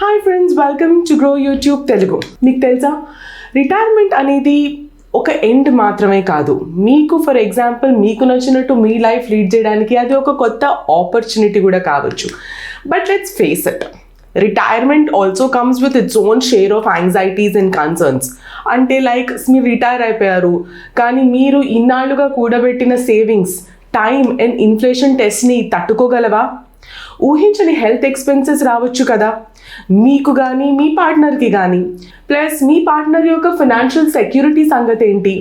Hi friends, welcome to grow YouTube Telugu. మీకు తెలుసా, retirement అనేది ఒక ఎండ్ మాత్రమే కాదు. మీకు ఫర్ ఎగ్జాంపుల్ మీకు నచ్చినట్టు మీ లైఫ్ లీడ్ చేయడానికి అది ఒక కొత్త ఆపర్చునిటీ కూడా కావచ్చు. But let's face it, retirement also comes with its own share of anxieties and concerns. అంటే లైక్ మీరు రిటైర్ అయిపోయారు, కానీ మీరు ఇన్నాళ్ళుగా కూడబెట్టిన సేవింగ్స్, టైం అండ్ ఇన్ఫ్లేషన్ టెస్ట్ని తట్టుకోగలవా? ఊహించని హెల్త్ ఎక్స్పెన్సెస్ రావచ్చు కదా మీకు కానీ మీ పార్ట్నర్కి కానీ. ప్లస్ మీ పార్ట్నర్ యొక్క ఫైనాన్షియల్ సెక్యూరిటీ సంగతి ఏంటి?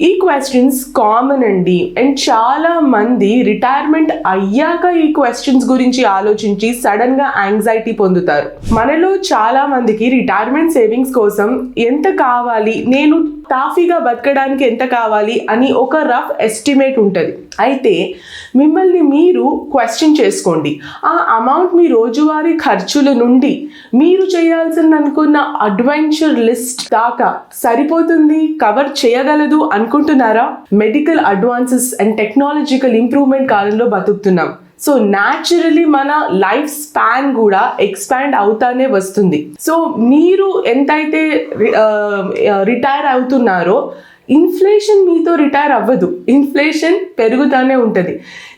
ఈ క్వశ్చన్స్ కామన్ అండి. అండ్ చాలా మంది రిటైర్మెంట్ అయ్యాక ఈ క్వశ్చన్స్ గురించి ఆలోచించి సడన్గా యాంగ్జైటీ పొందుతారు. మనలో చాలా మందికి రిటైర్మెంట్ సేవింగ్స్ కోసం ఎంత కావాలి, నేను టాఫీగా బతకడానికి ఎంత కావాలి అని ఒక రఫ్ ఎస్టిమేట్ ఉంటుంది. అయితే మిమ్మల్ని మీరు క్వశ్చన్ చేసుకోండి, ఆ అమౌంట్ మీ రోజువారీ ఖర్చుల నుండి మీరు చేయాల్సిన అనుకున్న అడ్వెంచర్ లిస్ట్ దాకా సరిపోతుంది, కవర్ చేయగలదు అనుకుంటున్నారా? Medical advances and technological improvement కాలంలో బతుకుతున్నాం. సో న్యాచురలీ మన లైఫ్ స్పాన్ కూడా ఎక్స్పాండ్ అవుతానే వస్తుంది. సో మీరు ఎంతైతే రిటైర్ అవుతున్నారో ఇన్ఫ్లేషన్ మీతో రిటైర్ అవ్వదు, ఇన్ఫ్లేషన్ పెరుగుతూనే ఉంటుంది.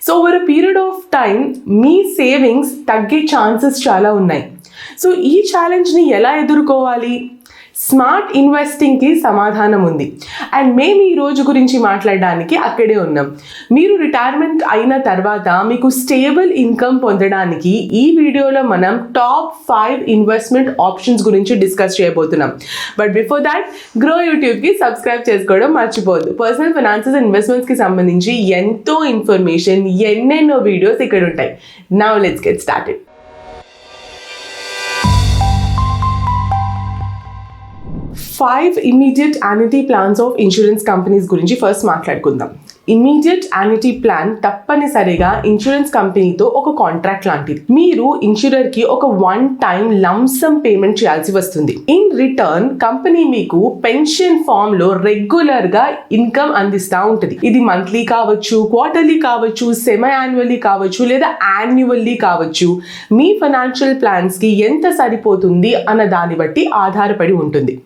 So over a period of time me savings తగ్గే ఛాన్సెస్ చాలా ఉన్నాయి. సో ఈ ఛాలెంజ్ని ఎలా ఎదుర్కోవాలి? స్మార్ట్ ఇన్వెస్టింగ్కి సమాధానం ఉంది. అండ్ మేము ఈ రోజు గురించి మాట్లాడడానికి అక్కడే ఉన్నాం. మీరు రిటైర్మెంట్ అయిన తర్వాత మీకు స్టేబుల్ ఇన్కమ్ పొందడానికి ఈ వీడియోలో మనం టాప్ 5 ఇన్వెస్ట్మెంట్ ఆప్షన్స్ గురించి డిస్కస్ చేయబోతున్నాం. బట్ బిఫోర్ దాట్ గ్రో యూట్యూబ్కి సబ్స్క్రైబ్ చేసుకోవడం మర్చిపోవద్దు. పర్సనల్ ఫైనాన్సెస్ అండ్ ఇన్వెస్ట్మెంట్స్కి సంబంధించి ఎంతో ఇన్ఫర్మేషన్, ఎన్నెన్నో వీడియోస్ ఇక్కడ ఉంటాయి. Now let's get started. 5 immediate annuity plans of insurance companies గురించి ఫస్ట్ మాట్లాడుకుందాం. ఇమీడియట్ యాన్యుటీ ప్లాన్ తప్పనిసరిగా ఇన్సూరెన్స్ కంపెనీతో ఒక కాంట్రాక్ట్ లాంటిది. మీరు ఇన్సూరర్కి ఒక వన్ టైం లంసమ్ పేమెంట్ చేయాల్సి వస్తుంది. ఇన్ రిటర్న్ కంపెనీ మీకు పెన్షన్ ఫామ్ లో రెగ్యులర్ గా ఇన్కమ్ అందిస్తూ ఉంటుంది. ఇది మంత్లీ కావచ్చు, క్వార్టర్లీ కావచ్చు, సెమీ యాన్యువల్లీ కావచ్చు, లేదా యాన్యువల్లీ కావచ్చు. మీ ఫైనాన్షియల్ ప్లాన్స్ కి ఎంత సరిపోతుంది అన్న దాన్ని బట్టి ఆధారపడి ఉంటుంది.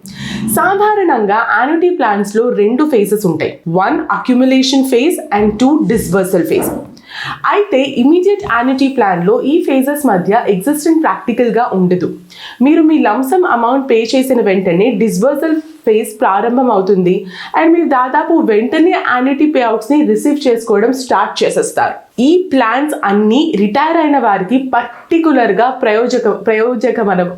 సాధారణంగా యాన్యుటీ ప్లాన్స్ లో 2 ఫేజెస్ ఉంటాయి. 1 accumulation phase and 2 disbursal phase. అయితే ఇమీడియట్ యాన్యుటీ ప్లాన్లో ఈ ఫేజెస్ మధ్య ఎగ్జిస్టెంట్ ప్రాక్టికల్గా ఉండదు. మీరు మీ లంసమ్ అమౌంట్ పే చేసిన వెంటనే డిస్బర్సల్ ఫేజ్ ప్రారంభం అవుతుంది అండ్ మీరు దాదాపు వెంటనే యాన్యుటీ పే అవుట్స్ని రిసీవ్ చేసుకోవడం స్టార్ట్ చేసేస్తారు. ఈ ప్లాన్స్ అన్నీ రిటైర్ అయిన వారికి పర్టికులర్గా ప్రయోజకమనం.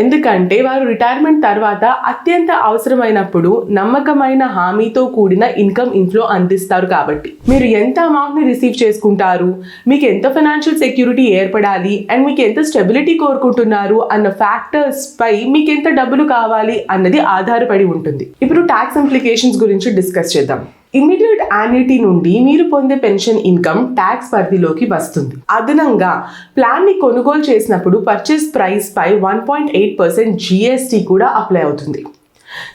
ఎందుకంటే వారు రిటైర్మెంట్ తర్వాత అత్యంత అవసరమైనప్పుడు నమ్మకమైన హామీతో కూడిన ఇన్కమ్ ఇన్ఫ్లో అందిస్తారు. కాబట్టి మీరు ఎంత అమౌంట్ని రిసీవ్ చేసుకుంటారు, మీకు ఎంత ఫైనాన్షియల్ సెక్యూరిటీ ఏర్పడాలి అండ్ మీకు ఎంత స్టెబిలిటీ కోరుకుంటున్నారు అన్న ఫ్యాక్టర్స్ పై మీకు ఎంత డబ్బులు కావాలి అన్నది ఆధారపడి ఉంటుంది. ఇప్పుడు ట్యాక్స్ ఇంప్లికేషన్స్ గురించి డిస్కస్ చేద్దాం. ఇమీడియట్ యాన్యుటీ నుండి మీరు పొందే పెన్షన్ ఇన్కమ్ ట్యాక్స్ పరిధిలోకి వస్తుంది. అదనంగా ప్లాన్ని కొనుగోలు చేసినప్పుడు పర్చేస్ ప్రైస్ పై 1.8% GST కూడా అప్లై అవుతుంది.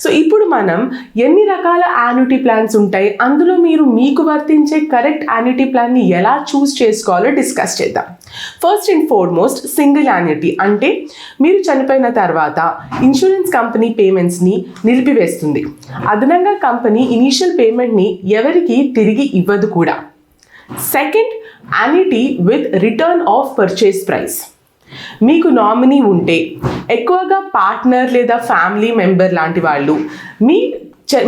సో ఇప్పుడు మనం ఎన్ని రకాల యాన్యుటీ ప్లాన్స్ ఉంటాయి, అందులో మీరు మీకు వర్తించే కరెక్ట్ యాన్యుటీ ప్లాన్ని ఎలా చూస్ చేసుకోవాలో డిస్కస్ చేద్దాం. First and foremost single annuity అంటే మీరు చనిపోయిన తర్వాత ఇన్సూరెన్స్ కంపెనీ పేమెంట్స్ని నిలిపివేస్తుంది. అదనంగా కంపెనీ ఇనీషియల్ పేమెంట్ని ఎవరికి తిరిగి ఇవ్వదు కూడా. Second, annuity with return of purchase price. మీకు నామినీ ఉంటే, ఎక్కువగా పార్ట్నర్ లేదా ఫ్యామిలీ మెంబర్ లాంటి వాళ్ళు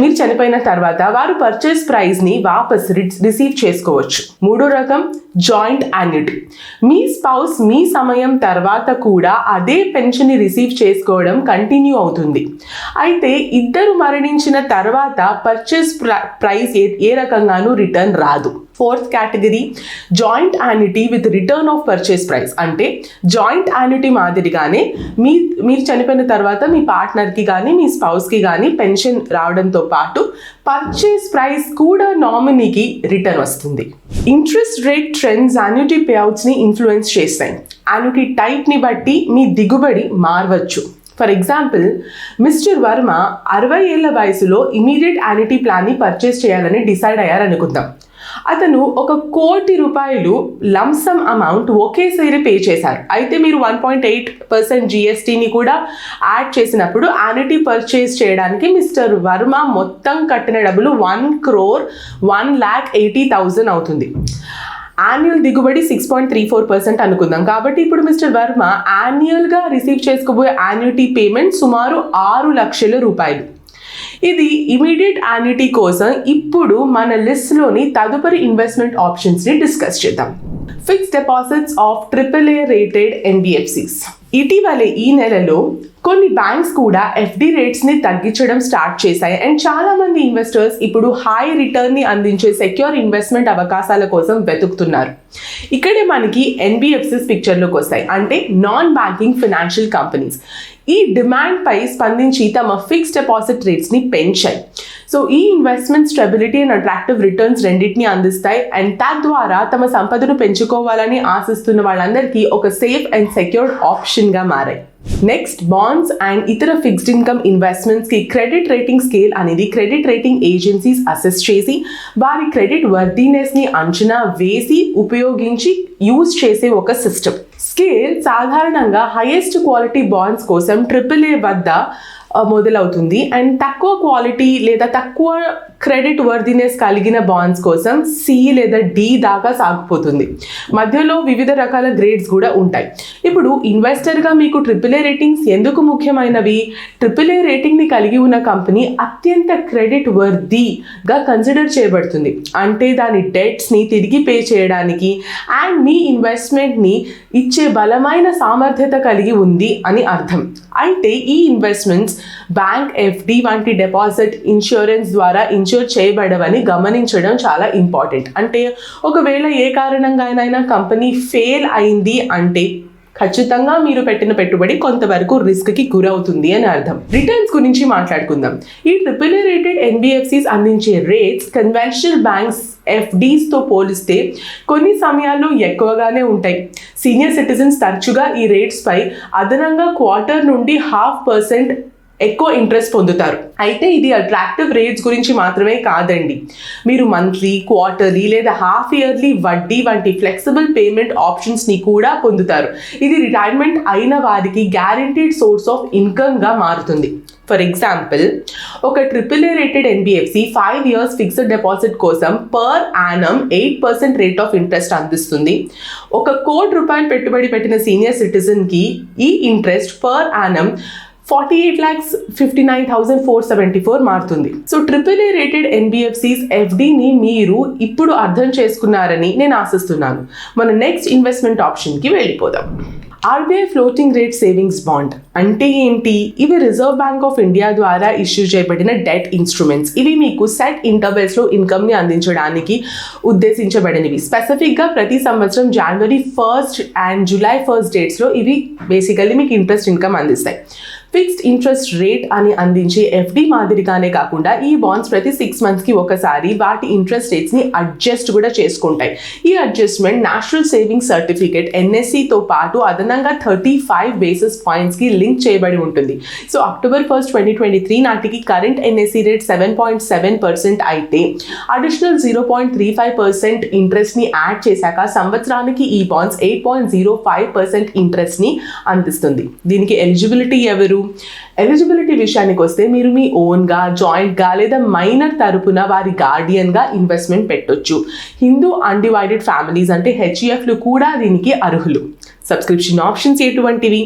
మీరు చనిపోయిన తర్వాత వారు పర్చేస్ ప్రైస్ని వాపస్ రిసీవ్ చేసుకోవచ్చు. 3వ రకం జాయింట్ యాన్యుటీ. మీ స్పౌస్ మీ సమయం తర్వాత కూడా అదే పెన్షన్ని రిసీవ్ చేసుకోవడం కంటిన్యూ అవుతుంది. అయితే ఇద్దరు మరణించిన తర్వాత పర్చేస్ ప్రైస్ ఏ రకంగానూ రిటర్న్ రాదు. 4th category joint annuity with return of purchase price. అంటే జాయింట్ యాన్యుటీ మాదిరిగానే మీరు చనిపోయిన తర్వాత మీ పార్ట్నర్కి కానీ మీ స్పౌస్కి కానీ పెన్షన్ రావడంతో పాటు పర్చేస్ ప్రైస్ కూడా నామినీకి రిటర్న్ వస్తుంది. ఇంట్రెస్ట్ రేట్ ట్రెండ్స్ యాన్యుటీ పేఅవుట్స్ని ఇన్ఫ్లుయెన్స్ చేస్తాయి. యాన్యుటీ టైప్ని బట్టి మీ దిగుబడి మారవచ్చు. ఫర్ ఎగ్జాంపుల్, మిస్టర్ వర్మ 60 ఏళ్ల వయసులో ఇమీడియట్ యాన్యుటీ ప్లాన్ని పర్చేస్ చేయాలని డిసైడ్ అయ్యారనుకుందాం. అతను ₹1 కోటి లంసమ్ అమౌంట్ ఒకేసారి పే చేశారు. అయితే మీరు 1.8% GSTని కూడా యాడ్ చేసినప్పుడు యాన్యుటీ పర్చేస్ చేయడానికి మిస్టర్ వర్మ మొత్తం కట్టిన డబ్బులు 1,1,80,000 అవుతుంది. యాన్యువల్ దిగుబడి 6.34% అనుకుందాం. కాబట్టి ఇప్పుడు మిస్టర్ వర్మ యాన్యువల్గా రిసీవ్ చేసుకోబోయే యాన్యుటీ పేమెంట్ సుమారు ₹6 లక్షల. ఇది ఇమీడియట్ యాన్యుటీ కోసం ఇప్పుడు మన లిస్ట్లోని తదుపరి ఇన్వెస్ట్మెంట్ ఆప్షన్స్ని డిస్కస్ చేద్దాం. Fixed deposits of AAA rated NBFCs. ఇటీవలే ఈ నెలలో కొన్ని బ్యాంక్స్ కూడా FD రేట్స్ని తగ్గించడం స్టార్ట్ చేశాయి. అండ్ చాలా మంది ఇన్వెస్టర్స్ ఇప్పుడు హై రిటర్న్ని అందించే సెక్యూర్ ఇన్వెస్ట్మెంట్ అవకాశాల కోసం వెతుకుతున్నారు. ఇక్కడే మనకి NBFCs పిక్చర్లోకి వస్తాయి, అంటే నాన్ బ్యాంకింగ్ ఫైనాన్షియల్ కంపెనీస్. ఈ డిమాండ్పై స్పందించి తమ ఫిక్స్డ్ డిపాజిట్ రేట్స్ని పెంచాయి. సో ఈ investment stability and attractive returns రెండింటిని అందిస్తాయి. అండ్ తద్వారా తమ సంపదను పెంచుకోవాలని ఆశిస్తున్న వాళ్ళందరికీ ఒక సేఫ్ అండ్ సెక్యూర్డ్ ఆప్షన్గా మారాయి. నెక్స్ట్, బాండ్స్ అండ్ ఇతర ఫిక్స్డ్ ఇన్కమ్ ఇన్వెస్ట్మెంట్స్కి క్రెడిట్ రేటింగ్ స్కేల్ అనేది క్రెడిట్ రేటింగ్ ఏజెన్సీస్ అసెస్ చేసి వారి క్రెడిట్ వర్తీనెస్ని అంచనా వేసి ఉపయోగించి యూజ్ చేసే ఒక సిస్టమ్. స్కేల్ సాధారణంగా హైయెస్ట్ క్వాలిటీ బాండ్స్ కోసం AAA వద్ద మొదలవుతుంది. అండ్ తక్కువ క్వాలిటీ లేదా తక్కువ క్రెడిట్ వర్దినెస్ కలిగిన బాండ్స్ కోసం C లేదా D దాకా సాగిపోతుంది. మధ్యలో వివిధ రకాల గ్రేడ్స్ కూడా ఉంటాయి. ఇప్పుడు ఇన్వెస్టర్గా మీకు AAA రేటింగ్స్ ఎందుకు ముఖ్యమైనవి? AAA రేటింగ్ని కలిగి ఉన్న కంపెనీ అత్యంత క్రెడిట్ వర్దీగా కన్సిడర్ చేయబడుతుంది. అంటే దాని డెట్స్ని తిరిగి పే చేయడానికి అండ్ మీ ఇన్వెస్ట్మెంట్ని ఇచ్చే బలమైన సామర్థ్యత కలిగి ఉంది అని అర్థం. అయితే ఈ ఇన్వెస్ట్మెంట్స్ బ్యాంక్, FD వంటి డిపాజిట్ ఇన్సూరెన్స్ ద్వారా ఇన్సూర్ చేయబడవని గమనించడం చాలా ఇంపార్టెంట్. అంటే ఒకవేళ ఏ కారణంగానైనా కంపెనీ ఫెయిల్ అయింది అంటే ఖచ్చితంగా మీరు పెట్టిన పెట్టుబడి కొంతవరకు రిస్క్కి గురవుతుంది అని అర్థం. రిటర్న్స్ గురించి మాట్లాడుకుందాం. ఈ AAA రేటెడ్ NBFCs అందించే రేట్స్ కన్వెన్షనల్ బ్యాంక్స్ FDస్తో పోలిస్తే కొన్ని సమయాల్లో ఎక్కువగానే ఉంటాయి. సీనియర్ సిటిజన్స్ తరచుగా ఈ రేట్స్పై అదనంగా 1/4 నుండి 0.5% ఎక్కువ ఇంట్రెస్ట్ పొందుతారు. అయితే ఇది అట్రాక్టివ్ రేట్స్ గురించి మాత్రమే కాదండి. మీరు మంత్లీ, క్వార్టర్లీ లేదా హాఫ్ ఇయర్లీ వడ్డీ వంటి ఫ్లెక్సిబుల్ పేమెంట్ ఆప్షన్స్ని కూడా పొందుతారు. ఇది రిటైర్మెంట్ అయిన వారికి గ్యారెంటీడ్ సోర్స్ ఆఫ్ ఇన్కమ్గా మారుతుంది. ఫర్ ఎగ్జాంపుల్, ఒక AAA rated NBFC 5 years fixed deposit కోసం per annum 8% rate of interest అందిస్తుంది. ₹1 కోటి పెట్టుబడి పెట్టిన సీనియర్ సిటిజన్కి ఈ ఇంట్రెస్ట్ పర్ యానం 48,59,474 మారుతుంది. సో AAA రేటెడ్ NBFCs FDని మీరు ఇప్పుడు అర్థం చేసుకున్నారని నేను ఆశిస్తున్నాను. మన నెక్స్ట్ ఇన్వెస్ట్మెంట్ ఆప్షన్కి వెళ్ళిపోదాం. RBI floating rate savings bond అంటే ఏంటి? ఇవి రిజర్వ్ బ్యాంక్ ఆఫ్ ఇండియా ద్వారా ఇష్యూ చేయబడిన డెట్ ఇన్స్ట్రుమెంట్స్. ఇవి మీకు సెట్ ఇంటర్వెల్స్లో ఇన్కమ్ని అందించడానికి ఉద్దేశించబడినవి. స్పెసిఫిక్గా ప్రతి సంవత్సరం January 1st and July 1st డేట్స్లో ఇవి బేసికల్లీ మీకు ఇంట్రెస్ట్ ఇన్కమ్ అందిస్తాయి. ఫిక్స్డ్ ఇంట్రెస్ట్ రేట్ అని అందించే FD మాదిరిగానే కాకుండా ఈ బాండ్స్ ప్రతి 6 monthsకి ఒకసారి వాటి ఇంట్రెస్ట్ రేట్స్ని అడ్జస్ట్ కూడా చేసుకుంటాయి. ఈ అడ్జస్ట్మెంట్ నేషనల్ సేవింగ్స్ సర్టిఫికేట్ NSCతో పాటు అదనంగా 35 basis pointsకి లింక్ చేయబడి ఉంటుంది. సో October 1st, 2023 నాటికి కరెంట్ NSC రేట్ 7.7% అయితే అడిషనల్ 0.35% ఇంట్రెస్ట్ని యాడ్ చేశాక సంవత్సరానికి ఈ బాండ్స్ 8.05% ఇంట్రెస్ట్ని అందిస్తుంది. దీనికి ఎలిజిబిలిటీ ఎవరు? ఎలిజిబిలిటీ విషయానికి వస్తే మీరు మీ ఓన్గా, జాయింట్గా లేదా మైనర్ తరపున వారి గార్డియన్గా ఇన్వెస్ట్మెంట్ పెట్టొచ్చు. హిందూ అన్డివైడెడ్ ఫ్యామిలీస్ అంటే HUFలు కూడా దీనికి అర్హులు. సబ్స్క్రిప్షన్ ఆప్షన్స్ ఎటువంటివి?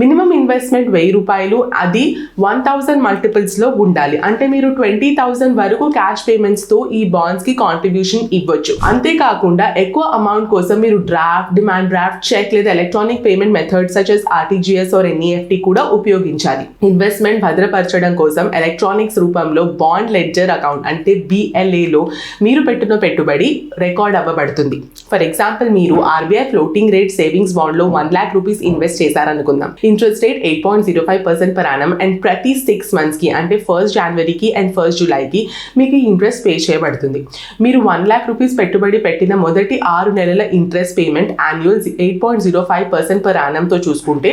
మినిమం ఇన్వెస్ట్మెంట్ ₹1000, అది 1000 మల్టిపుల్స్లో ఉండాలి. అంటే మీరు 20,000 వరకు క్యాష్ పేమెంట్స్తో ఈ బాండ్స్కి కాంట్రిబ్యూషన్ ఇవ్వచ్చు. అంతేకాకుండా ఎక్కువ అమౌంట్ కోసం మీరు డ్రాఫ్ట్, డిమాండ్ డ్రాఫ్ట్, చెక్ లేదా electronic payment methods such as RTGS or NEFT కూడా ఉపయోగించాలి. ఇన్వెస్ట్మెంట్ భద్రపరచడం కోసం ఎలక్ట్రానిక్స్ రూపంలో బాండ్ లెడ్జర్ అకౌంట్ అంటే BLAలో మీరు పెట్టిన పెట్టుబడి రికార్డ్ అవ్వబడుతుంది. ఫర్ ఎగ్జాంపుల్, మీరు RBI floating rate savings bond లో ₹1 lakh ఇన్వెస్ట్ చేశారనుకుందాం. ఇంట్రెస్ట్ రేట్ 8.05% per annum అండ్ ప్రతి 6 monthsకి అంటే 1st Januaryకి అండ్ 1st Julyకి మీకు ఇంట్రెస్ట్ పే చేయబడుతుంది. మీరు ₹1 lakh పెట్టుబడి పెట్టిన మొదటి 6 నెలల ఇంట్రెస్ట్ పేమెంట్ యాన్యువల్ 8.05% per annumతో చూసుకుంటే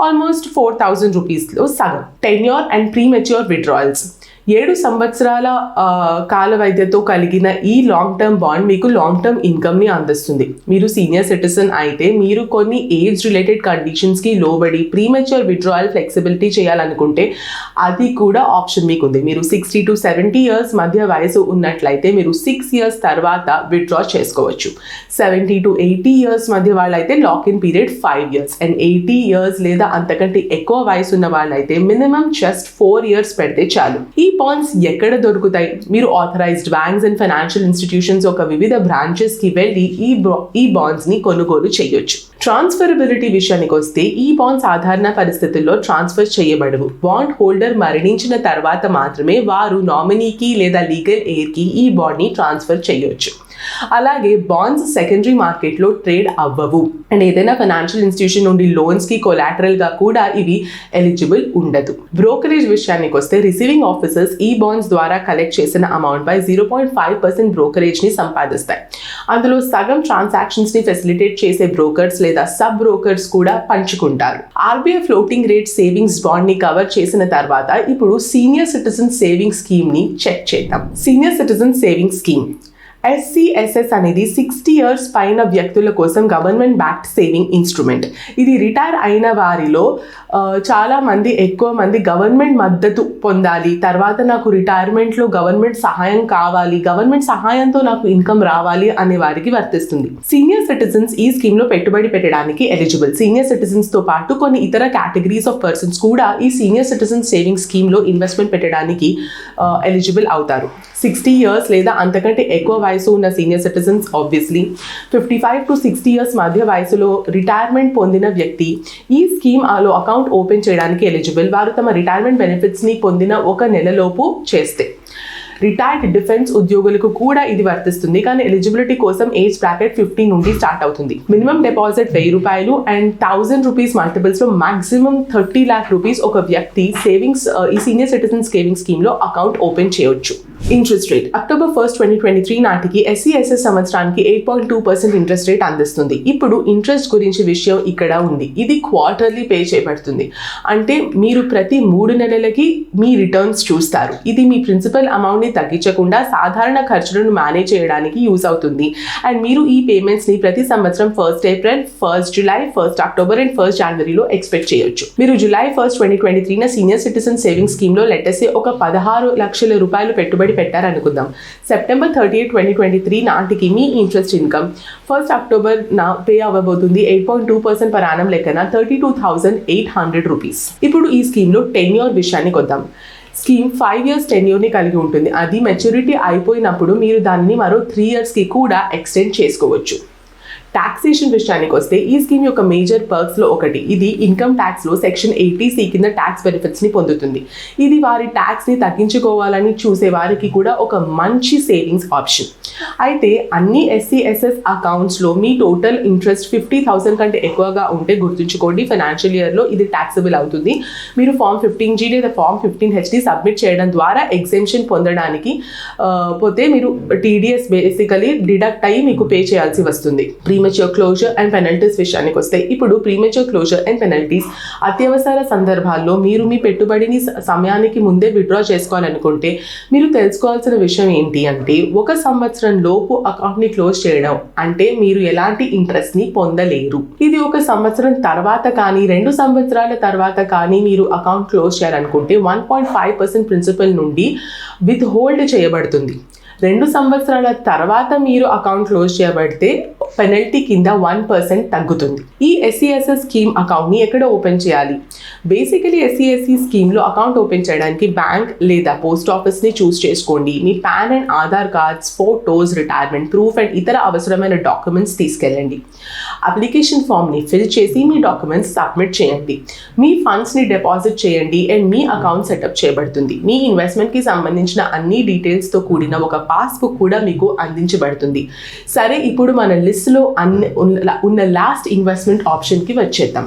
ఆల్మోస్ట్ ₹4,000లో సగం. Tenure and premature withdrawals. 7 సంవత్సరాల కాల వైద్యతో కలిగిన ఈ లాంగ్ టర్మ్ బాండ్ మీకు లాంగ్ టర్మ్ ఇన్కమ్ని అందిస్తుంది. మీరు సీనియర్ సిటిజన్ అయితే మీరు కొన్ని ఏజ్ రిలేటెడ్ కండిషన్స్కి లోబడి ప్రీమెచ్యూర్ విత్డ్రాయల్ ఫ్లెక్సిబిలిటీ చేయాలనుకుంటే అది కూడా ఆప్షన్ మీకు ఉంది. మీరు 60 to 70 years మధ్య వయసు ఉన్నట్లయితే మీరు 6 years తర్వాత విత్డ్రా చేసుకోవచ్చు. 70 to 80 years మధ్య వాళ్ళైతే lock in period 5 years and 80 years లేదా అంతకంటే ఎక్కువ వయసు ఉన్న వాళ్ళైతే మినిమం జస్ట్ 4 years పెడితే చాలు. ఈ బాండ్స్ ఎక్కడ దొరుకుతాయి? మీరు authorised banks and financial institutions ఒక వివిధ బ్రాంచెస్ కి వెళ్ళి ఈ బాండ్స్ ని కొనుగోలు చేయొచ్చు. ట్రాన్స్ఫరబిలిటీ విషయానికి వస్తే ఈ బాండ్ సాధారణ పరిస్థితుల్లో ట్రాన్స్ఫర్ చేయబడవు. బాండ్ హోల్డర్ మరణించిన తర్వాత మాత్రమే వారు నామినీకి లేదా లీగల్ ఎయిర్కి ఈ బాండ్ని ట్రాన్స్ఫర్ చేయొచ్చు. అలాగే బాండ్స్ సెకండరీ మార్కెట్లో ట్రేడ్ అవ్వవు అండ్ ఏదైనా ఫైనాన్షియల్ ఇన్స్టిట్యూషన్ నుండి లోన్స్కి కొలాటరల్గా కూడా ఇవి ఎలిజిబుల్ ఉండదు. బ్రోకరేజ్ విషయానికి వస్తే రిసీవింగ్ ఆఫీసర్స్ ఈ బాండ్స్ ద్వారా కలెక్ట్ చేసిన అమౌంట్ పై 0.5% బ్రోకరేజ్ని సంపాదిస్తాయి. అందులో సగం ట్రాన్సాక్షన్స్ని ఫెసిలిటేట్ చేసే బ్రోకర్స్ లేదా సబ్ బ్రోకర్స్ కూడా పంచుకుంటారు. ఆర్బీఐ ఫ్లోటింగ్ రేట్ సేవింగ్స్ బాండ్ని కవర్ చేసిన తర్వాత ఇప్పుడు సీనియర్ సిటిజన్ సేవింగ్ స్కీమ్ని చెక్ చేద్దాం. Senior citizen saving scheme SCSS అనేది 60 years పైన వ్యక్తుల కోసం గవర్నమెంట్ బ్యాక్డ్ సేవింగ్ ఇన్స్ట్రుమెంట్. ఇది రిటైర్ అయిన వారిలో చాలా మంది ఎక్కువ మంది గవర్నమెంట్ మద్దతు పొందాలి, తర్వాత నాకు రిటైర్మెంట్లో గవర్నమెంట్ సహాయం కావాలి, గవర్నమెంట్ సహాయంతో నాకు ఇన్కమ్ రావాలి అనే వారికి వర్తిస్తుంది. సీనియర్ సిటిజన్స్ ఈ స్కీమ్లో పెట్టుబడి పెట్టడానికి ఎలిజిబుల్. సీనియర్ సిటిజన్స్తో పాటు కొన్ని ఇతర కేటగిరీస్ ఆఫ్ పర్సన్స్ కూడా ఈ సీనియర్ సిటిజన్ సేవింగ్ స్కీమ్లో ఇన్వెస్ట్మెంట్ పెట్టడానికి ఎలిజిబుల్ అవుతారు. 60 years లేదా అంతకంటే ఎక్కువ వయసు ఉన్న senior citizens, obviously 55 to 60 years మధ్య వయసులో రిటైర్మెంట్ పొందిన వ్యక్తి ఈ స్కీమ్లో అకౌంట్ ఓపెన్ చేయడానికి ఎలిజిబుల్. వారు తమ రిటైర్మెంట్ బెనిఫిట్స్ని పొందిన 1 నెలలోపు చేస్తే. రిటైర్డ్ డిఫెన్స్ ఉద్యోగులకు కూడా ఇది వర్తిస్తుంది, కానీ ఎలిజిబిలిటీ కోసం ఏజ్ బ్రాకెట్ 50 నుండి స్టార్ట్ అవుతుంది. మినిమం డిపాజిట్ 1000 రూపాయలు అండ్ 1000 రూపీస్ మల్టిపుల్స్లో మాక్సిమం 30 lakh rupees ఒక వ్యక్తి సేవింగ్స్ ఈ సీనియర్ సిటిజన్ సేవింగ్ స్కీమ్లో అకౌంట్ ఓపెన్ చేయొచ్చు. ఇంట్రెస్ట్ రేట్ October 1st, 2023 నాటికి SCSS సంవత్సరానికి 8.2% ఇంట్రెస్ట్ రేట్ అందిస్తుంది. ఇప్పుడు ఇంట్రెస్ట్ గురించి విషయం ఇక్కడ ఉంది. ఇది క్వార్టర్లీ పే చేయబడుతుంది. అంటే మీరు ప్రతి 3 నెలలకి మీ రిటర్న్స్ చూస్తారు. ఇది మీ ప్రిన్సిపల్ అమౌంట్ని తగ్గించకుండా సాధారణ ఖర్చులను మేనేజ్ చేయడానికి యూజ్ అవుతుంది. అండ్ మీరు ఈ పేమెంట్స్ని ప్రతి సంవత్సరం 1st April, 1st July, 1st October and 1st Januaryలో ఎక్స్పెక్ట్ చేయొచ్చు. మీరు July 1st, 2023 senior citizen saving స్కీమ్లో లెటెస్ట్ ఒక 16 లక్షల రూపాయలు పెట్టుబడి పెట్టారనుకుందాం. September 30th, 2023 నాటికి మీ interest income 1st October pay అవ్వబోతుంది. 8.2% per annum లెక్కన 32,800 రూపీస్. ఇప్పుడు ఈ స్కీమ్లో టెన్యూర్ విషయానికి వద్దాం. స్కీమ్ 5 years టెన్యూర్ని కలిగి ఉంటుంది. అది మెచ్యూరిటీ అయిపోయినప్పుడు మీరు దాన్ని మరో 3 yearsకి కూడా ఎక్స్టెండ్ చేసుకోవచ్చు. టాక్సేషన్ విషయానికి వస్తే ఈ స్కీమ్ యొక్క మేజర్ పర్క్స్లో ఒకటి, ఇది ఇన్కమ్ ట్యాక్స్లో సెక్షన్ 80C కింద ట్యాక్స్ బెనిఫిట్స్ని పొందుతుంది. ఇది వారి ట్యాక్స్ని తగ్గించుకోవాలని చూసే వారికి కూడా ఒక మంచి సేవింగ్స్ ఆప్షన్. అయితే అన్ని SCSS అకౌంట్స్లో మీ టోటల్ ఇంట్రెస్ట్ 50,000 కంటే ఎక్కువగా ఉంటే గుర్తుంచుకోండి, ఫైనాన్షియల్ ఇయర్లో ఇది ట్యాక్సబుల్ అవుతుంది. మీరు Form 15G లేదా Form 15H సబ్మిట్ చేయడం ద్వారా ఎగ్జెంప్షన్ పొందడానికి పోతే మీరు TDS బేసికలీ డిడక్ట్ అయ్యి మీకు పే చేయాల్సి వస్తుంది. ప్రీమెచ్యూర్ క్లోజర్ అండ్ పెనల్టీస్ విషయానికి వస్తే ఇప్పుడు ప్రీమెచ్యూర్ క్లోజర్ అండ్ పెనల్టీస్ అత్యవసర సందర్భాల్లో మీరు మీ పెట్టుబడిని సమయానికి ముందే విత్డ్రా చేసుకోవాలనుకుంటే మీరు తెలుసుకోవాల్సిన విషయం ఏంటి అంటే 1 సంవత్సరం లోపు అకౌంట్ని క్లోజ్ చేయడం అంటే మీరు ఎలాంటి ఇంట్రెస్ట్ని పొందలేరు. ఇది 1 సంవత్సరం తర్వాత కానీ 2 సంవత్సరాల తర్వాత కానీ మీరు అకౌంట్ క్లోజ్ చేయాలనుకుంటే 1.5% ప్రిన్సిపల్ నుండి విత్ హోల్డ్ చేయబడుతుంది. 2 సంవత్సరాల తర్వాత మీరు అకౌంట్ క్లోజ్ చేయబడితే పెనల్టీ కింద 1% తగ్గుతుంది. ఈ SCSS స్కీమ్ అకౌంట్ని ఎక్కడ ఓపెన్ చేయాలి? బేసికలీ SCSS స్కీమ్లో అకౌంట్ ఓపెన్ చేయడానికి బ్యాంక్ లేదా పోస్ట్ ఆఫీస్ని చూస్ చేసుకోండి. మీ PAN and Aadhaar cards, photos, retirement proof and ఇతర అవసరమైన డాక్యుమెంట్స్ తీసుకెళ్ళండి. అప్లికేషన్ ఫామ్ని ఫిల్ చేసి మీ డాక్యుమెంట్స్ సబ్మిట్ చేయండి. మీ ఫండ్స్ని డిపాజిట్ చేయండి అండ్ మీ అకౌంట్ సెటప్ చేయబడుతుంది. మీ ఇన్వెస్ట్మెంట్కి సంబంధించిన అన్ని డీటెయిల్స్తో కూడిన ఒక పాస్బుక్ కూడా మీకు అందించబడుతుంది. సరే, ఇప్పుడు మన లిస్ట్లో ఉన్న లాస్ట్ ఇన్వెస్ట్మెంట్ ఆప్షన్కి వచ్చేద్దాం.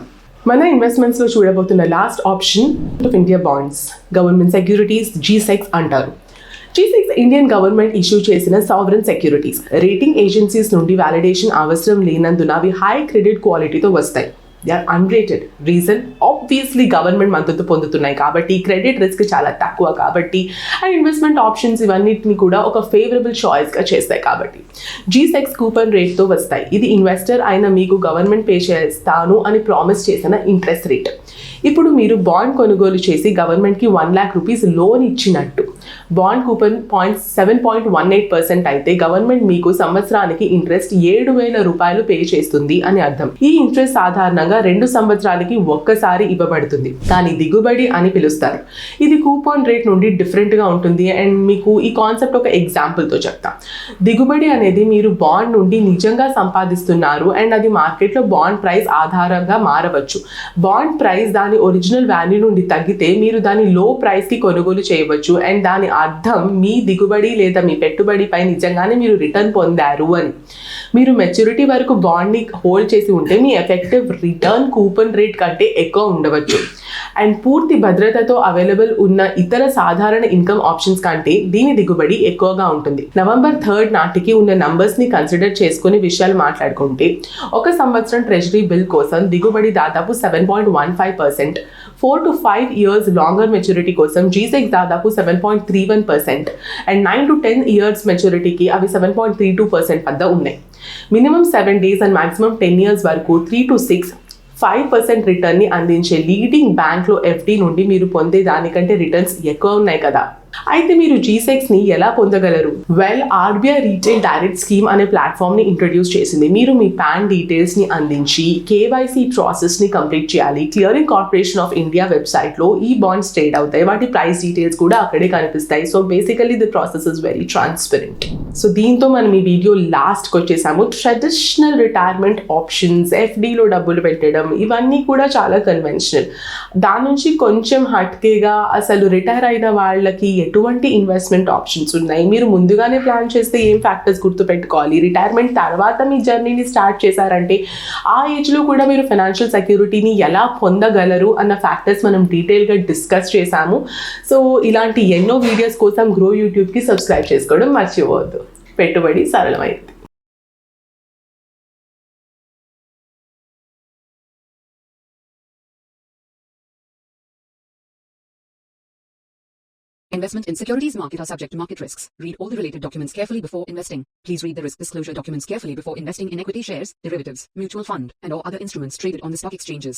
మన ఇన్వెస్ట్మెంట్స్లో చూడబోతున్న last option of India bonds, government securities, G-SECs అంటారు. G-SECs ఇండియన్ గవర్నమెంట్ ఇష్యూ చేసిన సావరెన్ సెక్యూరిటీస్. రేటింగ్ ఏజెన్సీస్ నుండి వ్యాలిడేషన్ అవసరం లేనందున అవి హై క్రెడిట్ క్వాలిటీతో వస్తాయి. They are unrated. Reason obviously government మద్దతు పొందుతున్నాయి కాబట్టి, క్రెడిట్ రిస్క్ చాలా తక్కువ కాబట్టి, అండ్ ఇన్వెస్ట్మెంట్ ఆప్షన్స్ ఇవన్నిటిని కూడా ఒక ఫేవరబుల్ చాయిస్గా చేస్తాయి కాబట్టి G-Secs కూపన్ రేట్తో వస్తాయి. ఇది ఇన్వెస్టర్ అయిన మీకు గవర్నమెంట్ పే చేస్తాను అని ప్రామిస్ చేసిన ఇంట్రెస్ట్ రేట్. ఇప్పుడు మీరు బాండ్ కొనుగోలు చేసి గవర్నమెంట్కి 1 lakh రూపీస్ లోన్ ఇచ్చినట్టు. బాండ్ కూపన్ 7.18% అయితే గవర్నమెంట్ మీకు సంవత్సరానికి ఇంట్రెస్ట్ 7,000 రూపాయలు పే చేస్తుంది అని అర్థం. ఈ ఇంట్రెస్ట్ సాధారణంగా 2 సంవత్సరాలకి ఒక్కసారి ఇవ్వబడుతుంది. దాని దిగుబడి అని పిలుస్తారు. ఇది కూపన్ రేట్ నుండి డిఫరెంట్గా ఉంటుంది. అండ్ మీకు ఈ కాన్సెప్ట్ ఒక ఎగ్జాంపుల్తో చెప్తా. దిగుబడి అనేది మీరు బాండ్ నుండి నిజంగా సంపాదిస్తున్నారు అండ్ అది మార్కెట్లో బాండ్ ప్రైస్ ఆధారంగా మారవచ్చు. బాండ్ ప్రైస్ దాని ఒరిజినల్ వాల్యూ నుండి తగ్గితే మీరు దాని లో ప్రైస్కి కొనుగోలు చేయవచ్చు అండ్ దాని అర్థం మీ దిగుబడి లేదా మీ పెట్టుబడిపై నిజంగానే మీరు రిటర్న్ పొందారు అని. మీరు మెచ్యూరిటీ వరకు బాండ్ని హోల్డ్ చేసి ఉంటే మీ ఎఫెక్టివ్ రిటర్న్ కూపన్ రేట్ కంటే ఎక్కువ ఉండవచ్చు. అండ్ పూర్తి భద్రతతో అవైలబుల్ ఉన్న ఇతర సాధారణ ఇన్కమ్ ఆప్షన్స్ కంటే దీని దిగుబడి ఎక్కువగా ఉంటుంది. November 3rd నాటికి ఉన్న నంబర్స్ని కన్సిడర్ చేసుకుని విషయాలు మాట్లాడుకుంటే, ఒక సంవత్సరం ట్రెజరీ బిల్ కోసం దిగుబడి దాదాపు 7.15%, 4 to 5 years లాంగర్ మెచ్యూరిటీ కోసం G-Secs దాదాపు 7.31% అండ్ 9 to 10 years మెచ్యూరిటీకి అవి 7.32% వద్ద ఉన్నాయి. Minimum 7 days and maximum 10 years వరకు 3 to 5% రిటర్న్ని అందించే లీడింగ్ బ్యాంక్లో FD నుండి మీరు పొందే దానికంటే రిటర్న్స్ ఎక్కువ ఉన్నాయి కదా. అయితే మీరు G-Secsని ఎలా పొందగలరు? RBI రీటైల్ డైరెక్ట్ స్కీమ్ అనే ప్లాట్ఫామ్ని ఇంట్రడ్యూస్ చేసింది. మీరు మీ పాన్ డీటెయిల్స్ని అందించి KYC ప్రాసెస్ని కంప్లీట్ చేయాలి. క్లియరింగ్ కార్పొరేషన్ ఆఫ్ ఇండియా వెబ్సైట్లో ఈ బాండ్స్ ట్రేడ్ అవుతాయి. వాటి ప్రైస్ డీటెయిల్స్ కూడా అక్కడే కనిపిస్తాయి. So basically the process is very transparent. So దీంతో మనం ఈ వీడియో లాస్ట్కి వచ్చేసాము. ట్రెడిషనల్ రిటైర్మెంట్ ఆప్షన్స్, FDలో డబ్బులు పెట్టడం, ఇవన్నీ కూడా చాలా కన్వెన్షనల్. దాని నుంచి కొంచెం హట్కేగా అసలు రిటైర్ అయిన వాళ్ళకి ఎటువంటి ఇన్వెస్ట్మెంట్ ఆప్షన్స్ ఉన్నాయి, మీరు ముందుగానే ప్లాన్ చేస్తే ఏం ఫ్యాక్టర్స్ గుర్తుపెట్టుకోవాలి, రిటైర్మెంట్ తర్వాత మీ జర్నీని స్టార్ట్ చేశారంటే ఆ ఏజ్లో కూడా మీరు ఫైనాన్షియల్ సెక్యూరిటీని ఎలా పొందగలరు అన్న ఫ్యాక్టర్స్ మనం డీటెయిల్గా డిస్కస్ చేశాము. సో ఇలాంటి ఎన్నో వీడియోస్ కోసం గ్రో యూట్యూబ్కి సబ్స్క్రైబ్ చేసుకోవడం మర్చిపోవద్దు. పెట్టుబడి సరళమైంది. Investment in securities market are subject to market risks. Read all the related documents carefully before investing. Please read the risk disclosure documents carefully before investing in equity shares, derivatives, mutual fund, and or other instruments traded on the stock exchanges.